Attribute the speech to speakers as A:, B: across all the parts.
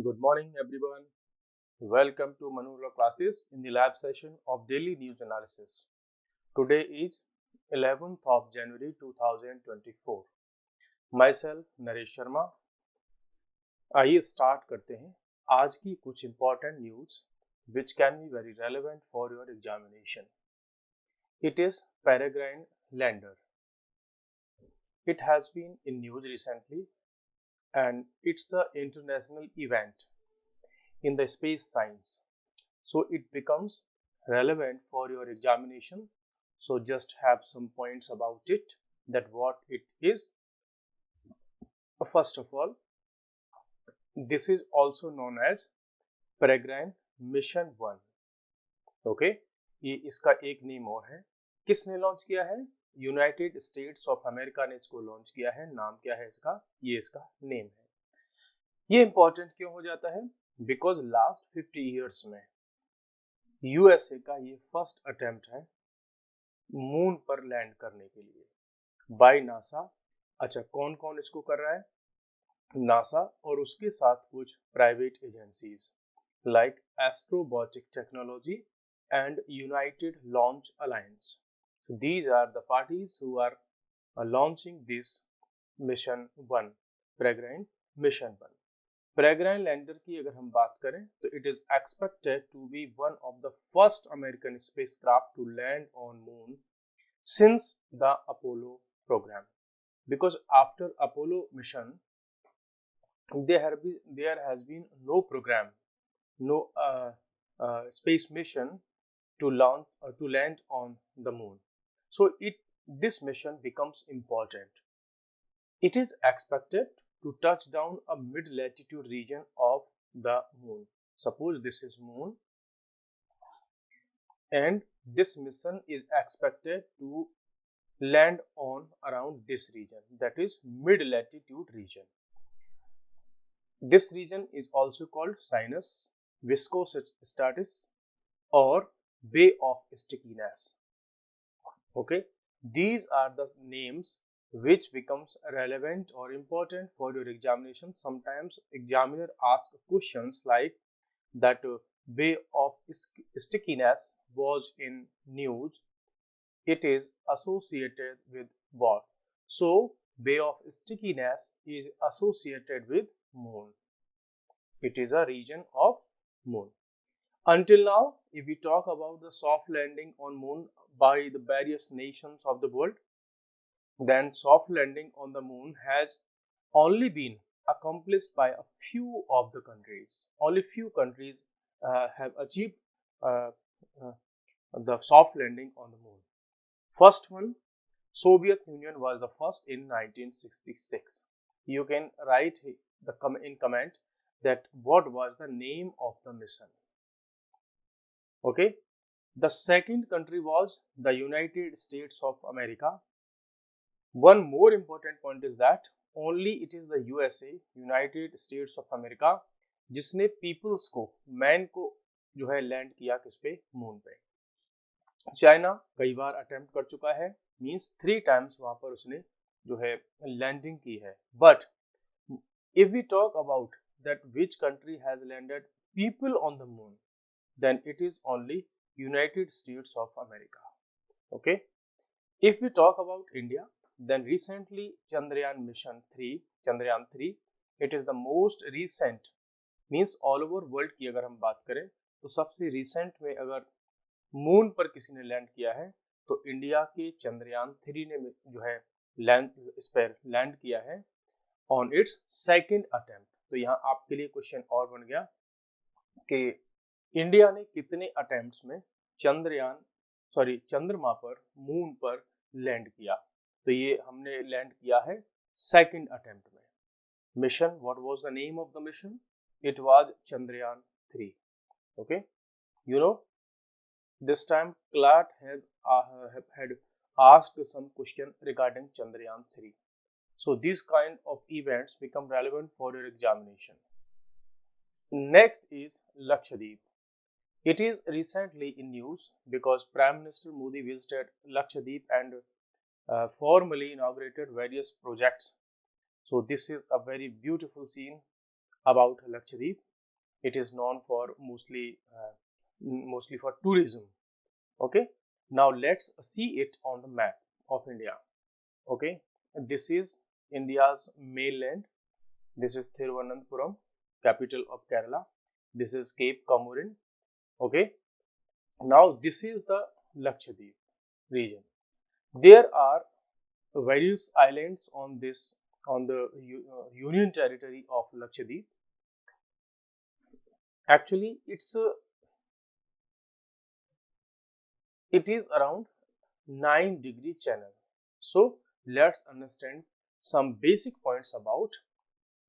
A: Good morning, everyone. Welcome to Manula classes in the lab session of Daily News Analysis. Today is 11th of January 2024. Myself, Naresh Sharma. आइए start करते हैं आज की कुछ important news which can be very relevant for your examination. It is Peregrine Lander. It has been in news recently and it's the international event in the space science. So it becomes relevant for your examination. So just have some points about it, that what it is. First of all, this is also known as Peregrine Mission 1. Okay, ये इसका एक name और है. किसने launch किया है? United States of America ने इसको लॉन्च किया है. नाम क्या है इसका? ये इसका नेम है. ये इंपॉर्टेंट क्यों हो जाता है? बिकॉज लास्ट 50 ईयर्स में यूएसए का ये फर्स्ट अटेम्प्ट है मून पर लैंड करने के लिए बाय नासा. अच्छा, कौन कौन इसको कर रहा है? नासा और उसके साथ कुछ private agencies like Astrobotic technology and United Launch Alliance. These are the parties who are launching this mission 1, Peregrine mission 1. Peregrine lander की अगर हम बात करें तो it is expected to be one of the first American spacecraft to land on moon since the Apollo program, because after Apollo mission there has been no program, no space mission to launch to land on the moon. So this mission becomes important. It is expected to touch down a mid latitude region of the moon. Suppose this is moon and this mission is expected to land on around this region, that is mid latitude region. This region is also called sinus viscostatus or bay of stickiness. Okay, these are the names which becomes relevant or important for your examination. Sometimes examiner ask questions like that bay of stickiness was in news, it is associated with what? So bay of stickiness is associated with moon. It is a region of moon. Until now, if we talk about the soft landing on moon by the various nations of the world, then soft landing on the moon has only been accomplished by a few of the countries. Only few countries have achieved the soft landing on the moon. First one, Soviet Union was the first in 1966. You can write in comment that what was the name of the mission. Okay, the second country was the United States of America. One more important point is that only it is the USA, United States of America, जिसने peoples को, man को जो है land किया किस पे? Moon पे. China कई बार अटेम्प्ट कर चुका है, मींस 3 टाइम्स वहां पर उसने जो है लैंडिंग की है. But if we talk about that which country has landed people on the moon, then it is only United States of America. Okay, if we talk about India, then recently Chandrayaan mission 3, Chandrayaan 3, it is the most recent, means all over world की अगर हम बात करें तो सबसे recent में अगर moon पर किसी ने लैंड किया है तो इंडिया के चंद्रयान 3 ने जो है लैंड किया है ऑन इट्स सेकंड अटेम्प्ट. तो यहाँ आपके लिए क्वेश्चन और बन गया कि इंडिया ने कितने अटेम्प्ट्स में चंद्रमा पर, मून पर लैंड किया? तो ये हमने लैंड किया है सेकंड अटेम्प्ट में. Mission, what was the name of the mission? It was Chandrayaan 3. Okay, you know, this time CLAT had asked some question regarding Chandrayaan 3. So these kind of events become relevant for your examination. Next is Lakshadweep. It is recently in news because Prime Minister Modi visited Lakshadweep and formally inaugurated various projects. So this is a very beautiful scene about Lakshadweep. It is known for mostly for tourism. Okay, now let's see it on the map of India. Okay, this is India's mainland. This is Thiruvananthapuram, capital of Kerala. This is Cape Comorin. Okay, now this is the Lakshadweep region. There are various islands on the union territory of Lakshadweep. Actually, it is around 9-degree channel. So let's understand some basic points about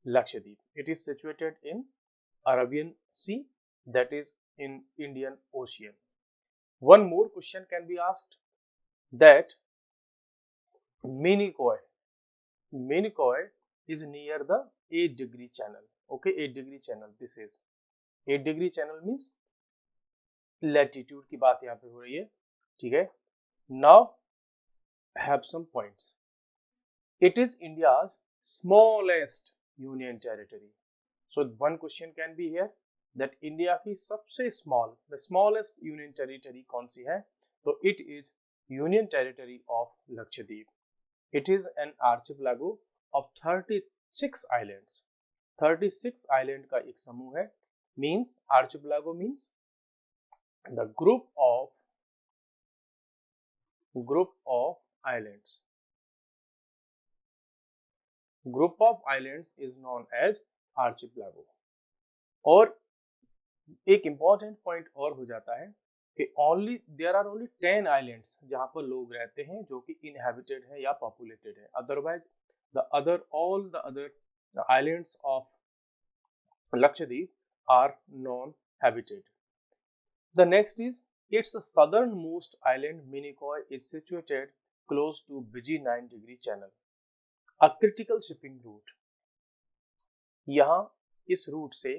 A: Lakshadweep. It is situated in Arabian Sea, that is in Indian Ocean. One more question can be asked, that Minicoy is near the 8-degree channel. Okay, 8-degree channel. This is 8-degree channel means latitude की बात यहाँ पे हो रही है. ठीक है. Now have some points. It is India's smallest union territory. So one question can be here, that India की सबसे the smallest union territory कौन सी है? तो it is union territory of Lakshadweep. It is an archipelago of 36 islands. 36 island का एक समूह है. Means archipelago means the group of islands. Group of islands is known as archipelago. और एक important point और हो जाता है कि there are only 10 islands जहाँ पर लोग रहते हैं जो कि inhabited है या populated है. Otherwise all the other islands of Lakshadweep are non-habited. The next is its southernmost island Minicoy is situated close to busy 9-degree channel, a critical shipping route. यहाँ इस रूट से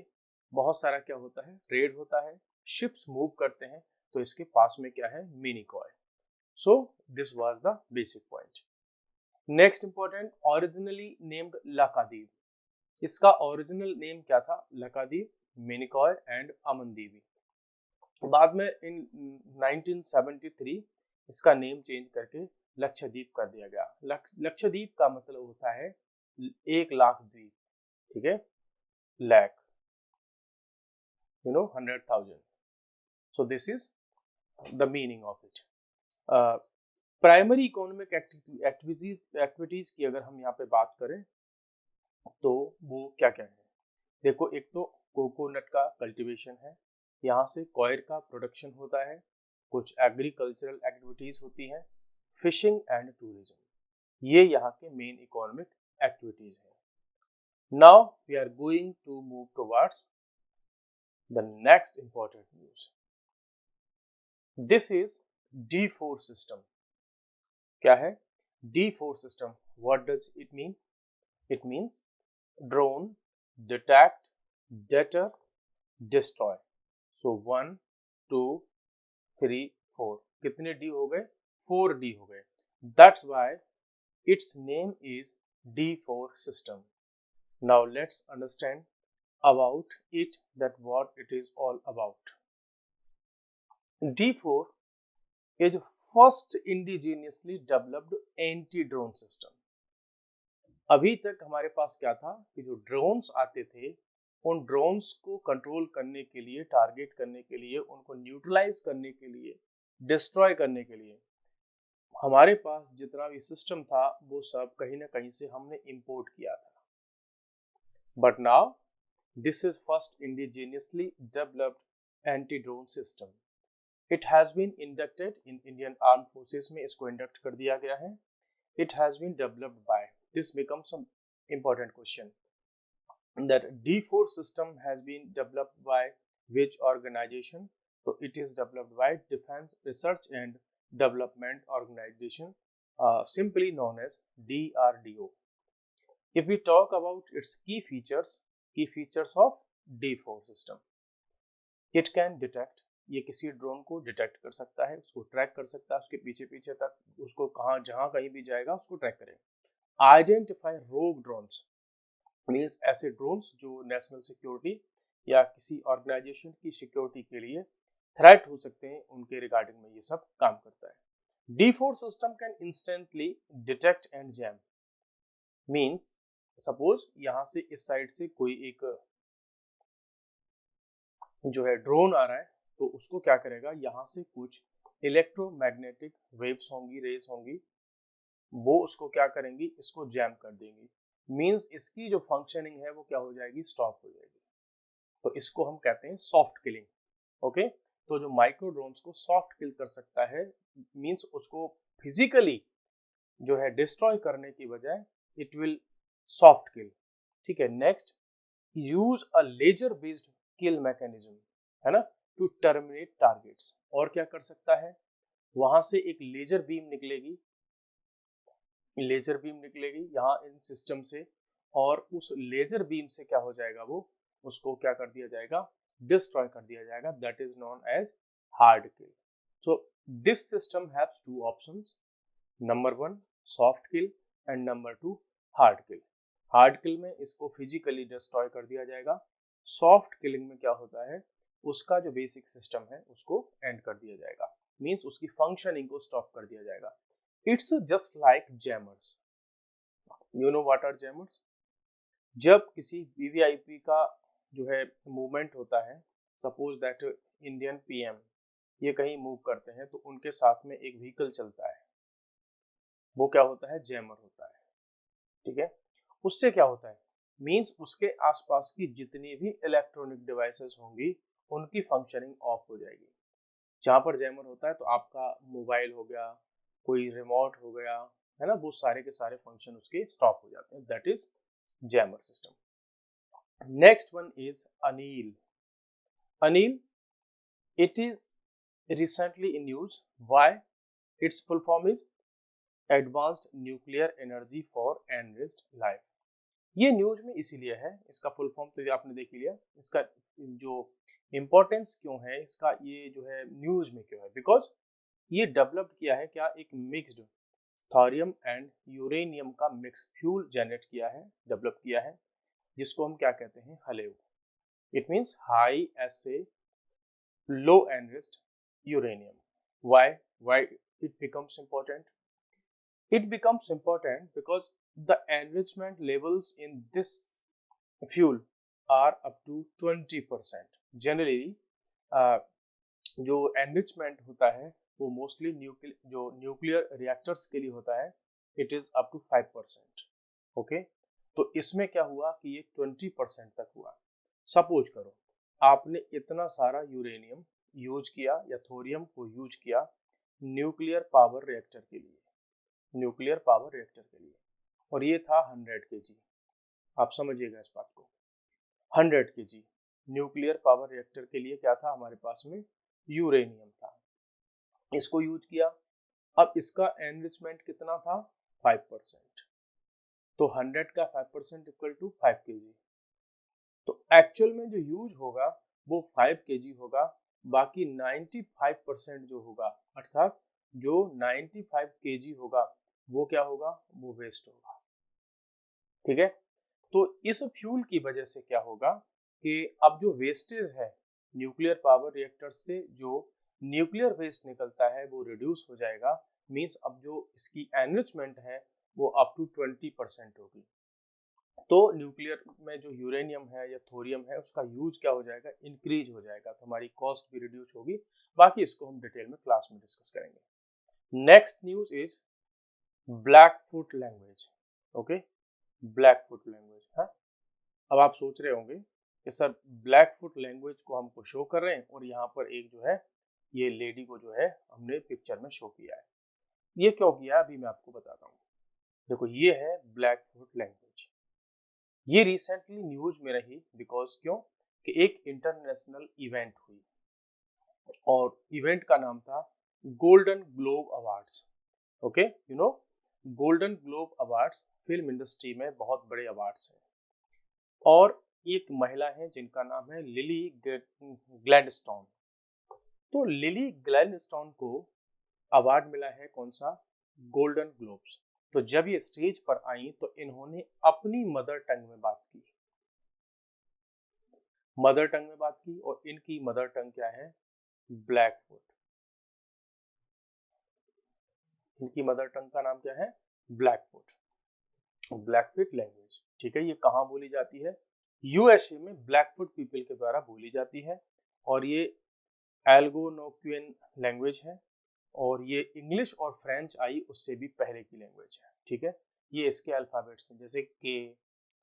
A: बहुत सारा क्या होता है, ट्रेड होता है, शिप्स मूव करते हैं, तो इसके पास में क्या है, Minicoy. So this was the basic point. Next important, originally named Laccadive. इसका ओरिजिनल नेम क्या था, लकादीप, मिनिकॉय एंड अमनदीवी. बाद में इन 1973 इसका नेम चेंज करके लक्षद्वीप कर दिया गया. लक्षद्वीप का मतलब होता है 1 लाख द्वीप. ठीक है, lakh, 100,000. So this is the meaning of it. Primary economic activities की अगर हम यहाँ पे बात करें तो वो क्या क्या है. देखो, एक तो कोकोनट का कल्टीवेशन है, यहाँ से कॉयर का प्रोडक्शन होता है, कुछ एग्रीकल्चरल एक्टिविटीज होती हैं, फिशिंग एंड टूरिज्म, ये यहाँ के मेन इकोनॉमिक एक्टिविटीज हैं. Now we are going to move towards the next important news. This is D4 system. क्या है D4 system? What does it mean? It means drone, detect, deter, destroy. So 1 2 3 4 कितने D हो गए? 4 D हो गए. That's why it's name is D4 system. Now let's understand about it, that what it is all about. D4 is first indigenously developed anti-drone system. अभी तक हमारे पास क्या था कि जो ड्रोन्स आते थे, उन ड्रोन्स को कंट्रोल करने के लिए, टारगेट करने के लिए, उनको न्यूट्रलाइज करने के लिए, डिस्ट्रॉय करने के लिए हमारे पास जितना भी सिस्टम था वो सब कहीं ना कहीं से हमने इंपोर्ट किया था. But now this is first indigenously developed anti-drone system. It has been inducted in Indian Armed Forces में इसको induct कर दिया गया है. It has been developed by, this becomes some important question, that D4 system has been developed by which organization? So it is developed by Defense Research and Development Organization, simply known as DRDO. If we talk about its key features of D4 system, it can detect, ये किसी drone को detect कर सकता है, उसको track कर सकता है, उसके पीछे पीछे तक, उसको कहाँ जहाँ कहीं भी जाएगा उसको ट्रैक करेगा. आइडेंटिफाई रोग ड्रोन्स, मीन्स ऐसे ड्रोन्स जो नेशनल सिक्योरिटी या किसी ऑर्गेनाइजेशन की सिक्योरिटी के लिए थ्रेट हो सकते हैं, उनके रिगार्डिंग में ये सब काम करता है। D4 system can instantly detect and jam, means suppose यहाँ से इस साइड से कोई एक जो है ड्रोन आ रहा है, तो उसको क्या करेगा, यहाँ से कुछ इलेक्ट्रोमैग्नेटिक वेव्स होंगी, रेज होंगी, वो उसको क्या करेंगी, इसको जैम कर देंगी। मींस इसकी जो फंक्शनिंग है वो क्या हो जाएगी, स्टॉप हो जाएगी। तो इसको हम कहते हैं सॉफ्ट किलिंग। ओके, तो जो माइक्रो ड्रोन्स को सॉफ्ट किल कर सकता है, मींस उसको फिजिकली जो है डिस्ट्रॉय करने की बजाय इट विल सॉफ्ट किल। ठीक है, next, use a laser based kill mechanism, है ना, टू टर्मिनेट टारगेट्स। और क्या कर सकता है, वहां से एक लेजर बीम निकलेगी, यहाँ इन सिस्टम से, और उस लेजर बीम से क्या हो जाएगा, वो उसको क्या कर दिया जाएगा, डिस्ट्रॉय कर दिया जाएगा। That is known as hard kill. So this system haves two options, number 1 soft kill and number 2 hard kill. Hard kill में इसको फिजिकली डिस्ट्रॉय कर दिया जाएगा, सॉफ्ट किलिंग में क्या होता है, उसका जो बेसिक सिस्टम है उसको एंड कर दिया जाएगा, मींस उसकी फंक्शनिंग को स्टॉप कर दिया जाएगा। It's just like jammers. You know what are jammers? जब किसी वीवीआईपी का जो है मूवमेंट होता है, सपोज दैट इंडियन पीएम ये कहीं मूव करते हैं, तो उनके साथ में एक व्हीकल चलता है, वो क्या होता है, जैमर होता है। ठीक है, उससे क्या होता है, मींस उसके आसपास की जितनी भी इलेक्ट्रॉनिक डिवाइसेस होंगी उनकी फंक्शनिंग ऑफ हो जाएगी। जहां पर जैमर होता है तो आपका मोबाइल हो गया, कोई रिमोट हो गया, है ना, वो सारे के सारे फंक्शन उसके स्टॉप हो जाते हैं। That is jammer system. Next one is Anil. Anil, it is recently in news. Why? Its full form is Advanced Nuclear Energy for Enriched Life. ये न्यूज में इसीलिए है, इसका फुल फॉर्म तो आपने देख लिया, इसका जो इम्पोर्टेंस क्यों है, इसका ये जो है न्यूज में क्यों है, बिकॉज ये डेवलप किया है क्या, एक मिक्स्ड थोरियम एंड यूरेनियम का मिक्स फ्यूल जनरेट किया है, डेवलप किया है, जिसको हम क्या कहते हैं, हलेव। It means high essay low enriched uranium. Why it becomes important? It becomes important because the enrichment levels in this fuel are up to 20%. Generally जो enrichment होता है वो मोस्टली जो न्यूक्लियर रिएक्टर्स के लिए होता है, it is up to 5%। Okay, तो इसमें क्या हुआ कि ये 20% तक हुआ। सपोज करो आपने इतना सारा यूरेनियम यूज किया या थोरियम को यूज किया न्यूक्लियर पावर रिएक्टर के लिए, और ये था 100 kg। आप समझिएगा इस बात को, 100 kg न्यूक्लियर पावर रिएक्टर के लिए क्या था हमारे पास में, यूरेनियम था, इसको यूज किया। अब इसका एनरिचमेंट कितना था, 5%। तो 100 का 5% इक्वल टू 5 kg। तो एक्चुअल में जो यूज होगा वो 5 kg होगा, बाकी 95% जो होगा, अर्थात जो 95 kg होगा वो क्या होगा, वो वेस्ट होगा। ठीक है, तो इस फ्यूल की वजह से क्या होगा कि अब जो वेस्टेज है न्यूक्लियर पावर रिएक्टर से, जो न्यूक्लियर वेस्ट निकलता है वो रिड्यूस हो जाएगा। मींस अब जो इसकी एनरिचमेंट है वो अप टू 20% होगी। तो न्यूक्लियर में जो यूरेनियम है या थोरियम है उसका यूज क्या हो जाएगा, इंक्रीज हो जाएगा, तो हमारी कॉस्ट भी रिड्यूस होगी। बाकी इसको हम डिटेल में क्लास में डिस्कस करेंगे। Next news is Blackfoot language. Okay, Blackfoot language है। अब आप सोच रहे होंगे कि सर ब्लैकफुट लैंग्वेज को हमको शो कर रहे हैं और यहाँ पर एक जो है ये लेडी को जो है हमने पिक्चर में शो किया है। ये क्यों किया अभी मैं आपको बताता हूँ। देखो ये है ब्लैकफुट लैंग्वेज, ये रिसेंटली न्यूज में रही बिकॉज क्यों कि एक इंटरनेशनल इवेंट हुई और इवेंट का नाम था golden globe awards. Okay, you know golden globe awards film industry में बहुत बड़े अवार्ड्स हैं, और एक महिला है जिनका नाम है लिली ग्लैडस्टोन। तो लिली ग्लैडस्टोन को अवार्ड मिला है कौन सा, गोल्डन ग्लोब्स। तो जब ये स्टेज पर आई तो इन्होंने अपनी मदर टंग में बात की। मदर टंग में बात की, और इनकी मदर टंग क्या है, ब्लैकफुट। इनकी मदर टंग का नाम क्या है, ब्लैकफुट, ब्लैकफुट लैंग्वेज। ठीक है, ये कहाँ बोली जाती है, यूएसए में ब्लैकफुट पीपल के द्वारा बोली जाती है, और ये एल्गोनोक्वियन लैंग्वेज है, और ये इंग्लिश और फ्रेंच आई उससे भी पहले की लैंग्वेज है। ठीक है, ये इसके अल्फाबेट्स हैं, जैसे के,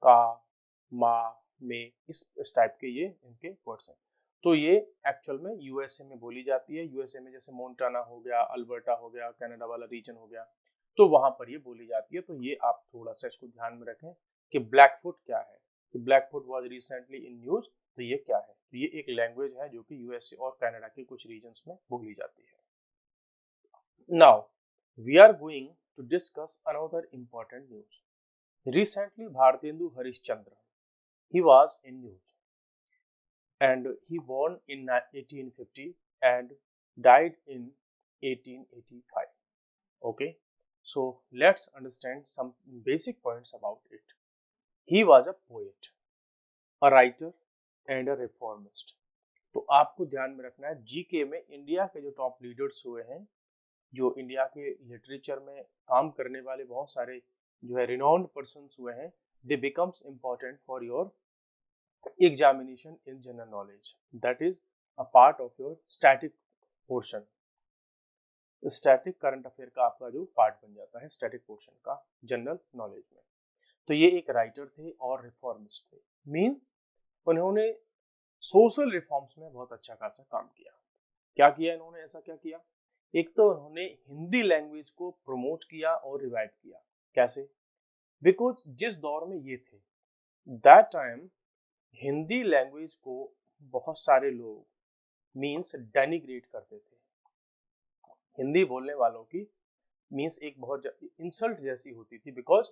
A: का, मा, में, इस टाइप के ये इनके वर्ड्स हैं। तो ये एक्चुअल में यूएसए में बोली जाती है। यूएसए में जैसे मोन्टाना हो गया, अल्बर्टा हो गया, कनाडा वाला रीजन हो गया, तो वहां पर ये बोली जाती है। तो ये आप थोड़ा सा इसको ध्यान में रखें कि ब्लैकफुट क्या है, कि Blackfoot was recently in news. तो ये क्या है, तो ये एक लैंग्वेज है जो कि यूएसए और कनाडा के कुछ रीजन्स में बोली जाती है। Now, we are going to discuss another important news. Recently, Bhartendu Harishchandra, he was in news, and he born in 1850 and died in 1885. Okay, so let's understand some basic points about it. He was a poet, a writer, and a reformist. तो आपको ध्यान में रखना है, GK में India के जो top leaders हुए हैं, जो इंडिया के लिटरेचर में काम करने वाले बहुत सारे जो है रिनाउंड पर्सन्स हुए हैं, दे becomes important for your examination in general knowledge, that is a part of your static portion. Static current affair का आपका जो पार्ट बन जाता है स्टैटिक पोर्शन का जनरल नॉलेज में। तो ये एक राइटर थे और रिफॉर्मिस्ट थे, मीन्स उन्होंने सोशल रिफॉर्म्स में बहुत अच्छा खासा काम किया। क्या किया इन्होंने, ऐसा क्या किया, एक तो उन्होंने हिंदी लैंग्वेज को प्रमोट किया और रिवाइव किया। कैसे, बिकॉज जिस दौर में ये थे, दैट टाइम हिंदी लैंग्वेज को बहुत सारे लोग मीन्स डेनिग्रेट करते थे। हिंदी बोलने वालों की मीन्स एक बहुत इंसल्ट जैसी होती थी, बिकॉज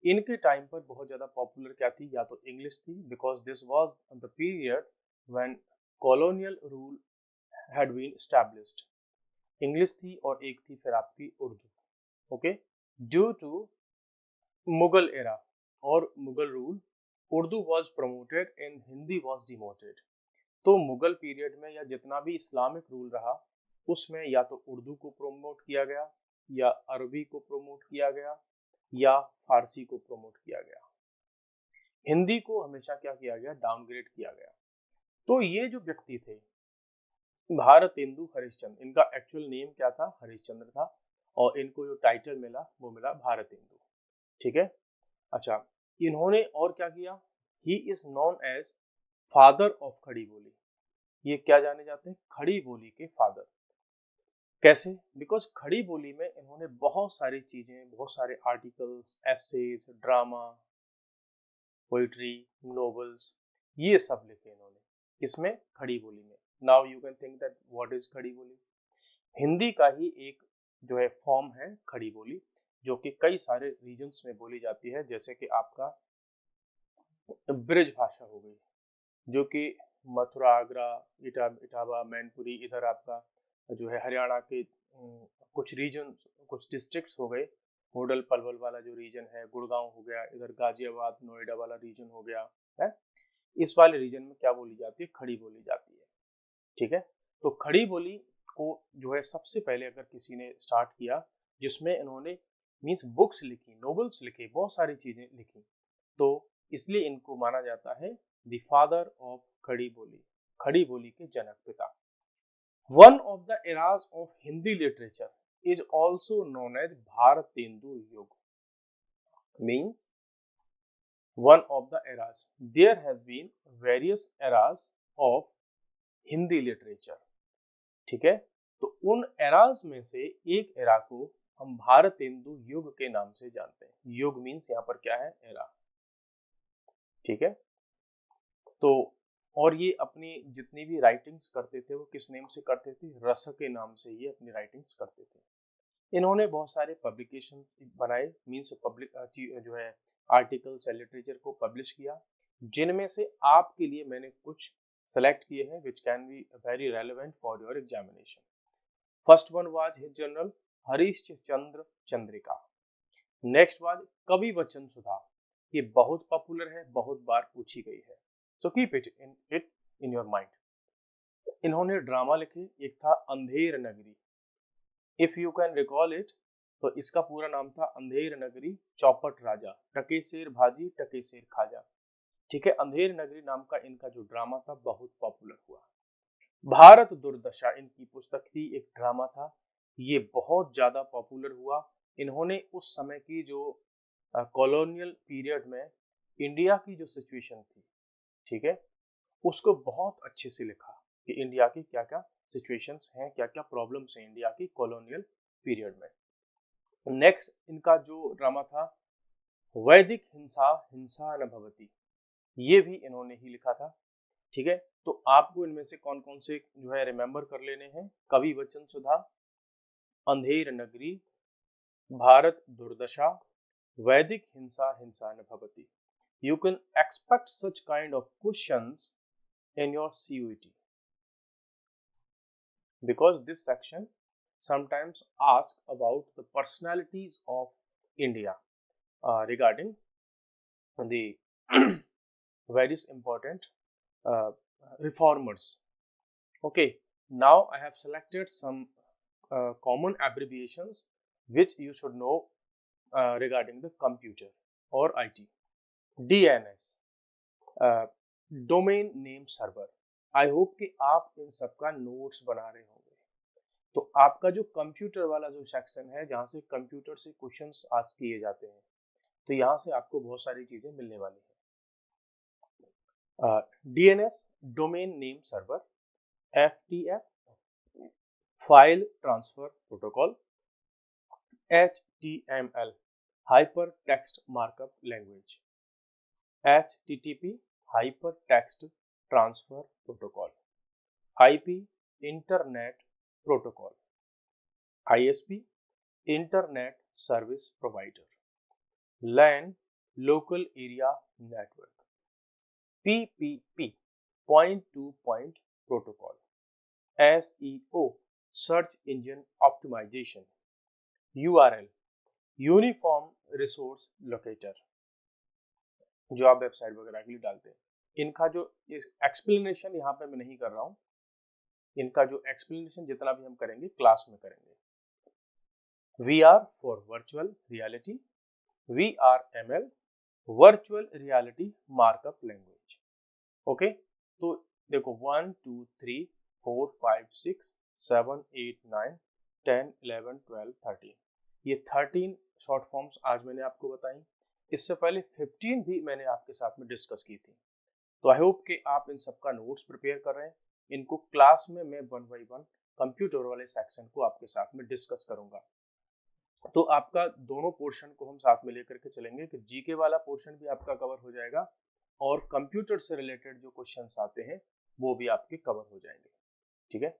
A: इनके टाइम पर बहुत ज़्यादा पॉपुलर क्या थी, या तो इंग्लिश थी, because this was the period when colonial rule had been established. English थी और एक थी फिर आपकी Urdu. Okay, due to Mughal era और Mughal rule, Urdu was promoted and Hindi was demoted. तो मुगल पीरियड में या जितना भी इस्लामिक रूल रहा, उसमें या तो उर्दू को प्रमोट किया गया, या अरबी को प्रमोट किया गया, या फारसी को प्रमोट किया गया। हिंदी को हमेशा क्या किया गया, डाउनग्रेड किया गया। तो ये जो व्यक्ति थे भारतेंदु हरिश्चंद्र, इनका एक्चुअल नेम क्या था, हरिश्चंद्र था, और इनको जो टाइटल मिला वो मिला भारतेंदु। ठीक है, अच्छा, इन्होंने और क्या किया, he is known as father of Khari Boli. ये क्या जाने जाते हैं, खड़ी बोली के फादर। कैसे, बिकॉज खड़ी बोली में इन्होंने बहुत सारी चीजें, बहुत सारे articles, essays, drama, poetry, novels, ये सब लिखे इन्होंने। किसमें, खड़ी बोली में। Now you can think that what is Khari Boli. Hindi का ही एक जो है फॉर्म है खड़ी बोली, जो कि कई सारे रीजन्स में बोली जाती है, जैसे कि आपका ब्रिज भाषा हो गई, जो कि मथुरा, आगरा, इटावा, मैनपुरी, इधर आपका जो है हरियाणा के कुछ रीजन, कुछ डिस्ट्रिक्ट्स हो गए, होडल पलवल वाला जो रीजन है, गुड़गांव हो गया, इधर गाजियाबाद, नोएडा वाला रीजन हो गया है। इस वाले रीजन में क्या बोली जाती है, खड़ी बोली जाती है। ठीक है, तो खड़ी बोली को जो है सबसे पहले अगर किसी ने स्टार्ट किया, जिसमें इन्होंने मीन्स बुक्स लिखी, नोवेल्स लिखे, बहुत सारी चीजें लिखी, तो इसलिए इनको माना जाता है द फादर ऑफ खड़ी बोली, खड़ी बोली के जनक पिता। One of the eras of Hindi literature is also known as Bharatendu Yug, means one of the eras. There have been various eras of Hindi literature. ठीक है, तो उन एराज में से एक एरा को हम भारतेंदु युग के नाम से जानते हैं। युग मीन्स यहाँ पर क्या है, एरा। ठीक है, तो और ये अपनी जितनी भी राइटिंग्स करते थे वो किस नेम से करते थे, रस के नाम से ये अपनी राइटिंग्स करते थे। इन्होंने बहुत सारे पब्लिकेशन बनाए, मीन्स पब्लिक जो है आर्टिकल्स लिटरेचर को पब्लिश किया, जिनमें से आपके लिए मैंने कुछ सेलेक्ट किए हैं which can be very relevant for your examination. First one was his journal Harishchandra Chandrika. Next was कवि वचन सुधा, ये बहुत पॉपुलर है, बहुत बार पूछी गई है, so keep it in it in your mind. इन्होंने ड्रामा लिखे, एक था Andher Nagari, if you can recall it, तो इसका पूरा नाम था अंधेर नगरी चौपट राजा, टकेसेर भाजी टकेसेर खाजा। ठीक है, अंधेर नगरी नाम का इनका जो ड्रामा था बहुत पॉपुलर हुआ। भारत दुर्दशा इनकी पुस्तक थी, एक ड्रामा था, ये बहुत ज्यादा पॉपुलर हुआ। इन्होंने उस समय की जो कॉलोनियल पीरियड में इंडिया की जो सिचुएशन थी, ठीक है, उसको बहुत अच्छे से लिखा कि इंडिया की क्या क्या सिचुएशंस हैं, क्या क्या प्रॉब्लम्स हैं इंडिया की कॉलोनियल पीरियड में। नेक्स्ट इनका जो ड्रामा था वैदिक हिंसा हिंसा न भवती, ये भी इन्होंने ही लिखा था। ठीक है, तो आपको इनमें से कौन कौन से जो है रिमेंबर कर लेने हैं, कवि वचन सुधा, अंधेर नगरी, भारत दुर्दशा, वैदिक हिंसा हिंसा न भवती। You can expect such kind of questions in your CUET because this section sometimes asks about the personalities of India regarding the various important reformers. Okay, now I have selected some common abbreviations which you should know regarding the computer or IT. DNS, domain name server. I hope कि आप इन सबका notes बना रहे होंगे। तो आपका जो computer वाला जो सेक्शन है, जहाँ से कंप्यूटर से क्वेश्चंस आज किए जाते हैं, तो यहाँ से आपको बहुत सारी चीजें मिलने वाली है। DNS domain name server, FTF file transfer protocol, HTML hyper text markup language, HTTP hyper text transfer protocol, IP internet protocol, ISP internet service provider, LAN local area network, PPP point to point protocol, SEO search engine optimisation, URL uniform resource locator, जो आप website वगैरह के लिए डालते हैं। इनका जो explanation यहाँ पे मैं नहीं कर रहा हूँ, इनका जो एक्सप्लेनेशन जितना भी हम करेंगे क्लास में करेंगे। VR for virtual reality, VRML virtual reality markup language. Okay, तो देखो 1 2 3 4 5 6 7 8 9 10 11 12 13, ये 13 शॉर्ट फॉर्म्स आज मैंने आपको बताई। इससे पहले 15 भी मैंने आपके साथ में डिस्कस की थी। तो आई होप कि आप इन सबका नोट्स प्रिपेयर कर रहे हैं। इनको क्लास में मैं 1 बाय 1 कंप्यूटर वाले सेक्शन को आपके साथ में डिस्कस करूंगा। तो आपका दोनों पोर्शन को हम साथ में लेकर के चलेंगे कि जीके वाला पोर्शन भी आपका कवर हो जाएगा और कंप्यूटर से रिलेटेड जो क्वेश्चंस आते हैं वो भी आपके कवर हो जाएंगे। ठीक है,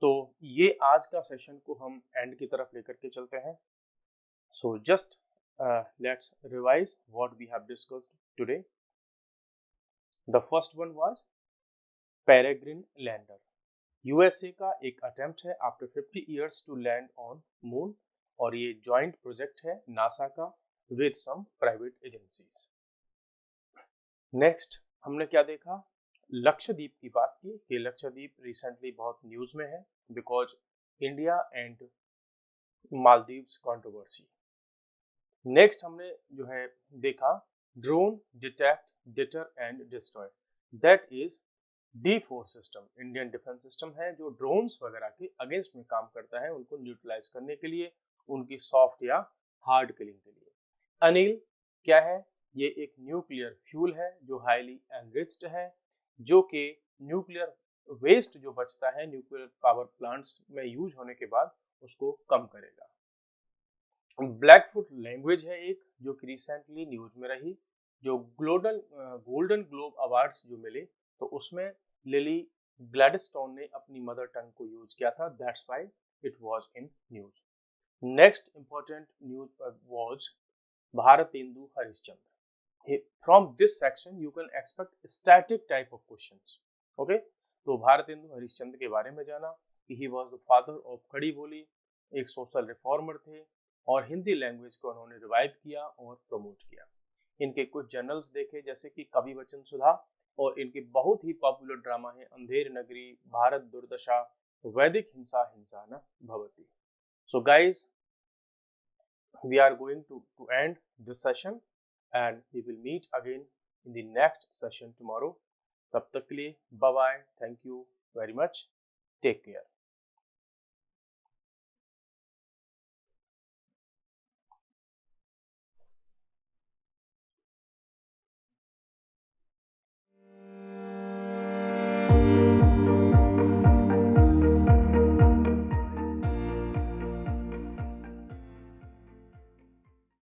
A: तो ये आज का सेशन को हम एंड की तरफ लेकर के चलते हैं। So just let's revise what we have discussed today. The first one was Peregrine Lander. USA का एक अटेम्प्ट है after 50 years to land on moon, और ये जॉइंट प्रोजेक्ट है नासा का with some private agencies. Next हमने क्या देखा, लक्षद्वीप की बात की कि लक्षद्वीप रिसेंटली बहुत न्यूज में है because India and Maldives controversy. Next हमने जो है देखा drone detect deter and destroy, that is D4 system, Indian defence system है जो ड्रोन्स वगैरह के अगेंस्ट में काम करता है, उनको न्यूट्रलाइज करने के लिए, उनकी सॉफ्ट या हार्ड किलिंग के लिए। अनिल क्या है, ये एक न्यूक्लियर फ्यूल है जो हाईली एनरिच्ड है, जो कि न्यूक्लियर वेस्ट जो बचता है न्यूक्लियर पावर प्लांट्स में यूज होने के बाद उसको कम करेगा। ब्लैकफुट लैंग्वेज है एक जो कि रिसेंटली न्यूज में रही, जो गोल्डन ग्लोब अवार्ड्स जो मिले तो उसमें लिली ग्लैडस्टोन ने अपनी मदर टंग को यूज किया था, that's why it was in news. Next important news was Bharatendu Harishchandra. From this section you can expect static type of questions. Okay, तो भारतेंदु हरिश्चंद्र के बारे में जाना कि he was the father of Khari बोली, एक सोशल रिफॉर्मर थे और हिंदी लैंग्वेज को उन्होंने रिवाइव किया और प्रमोट किया। इनके कुछ जर्नल्स देखे जैसे कि कवि वचन सुधा, और इनके बहुत ही पॉपुलर ड्रामा है अंधेर नगरी, भारत दुर्दशा, वैदिक हिंसा हिंसा न भवती. So guys, we are going to end this session and we will meet again in the next session tomorrow. तब तक के लिए bye bye. Thank you very much. Take care.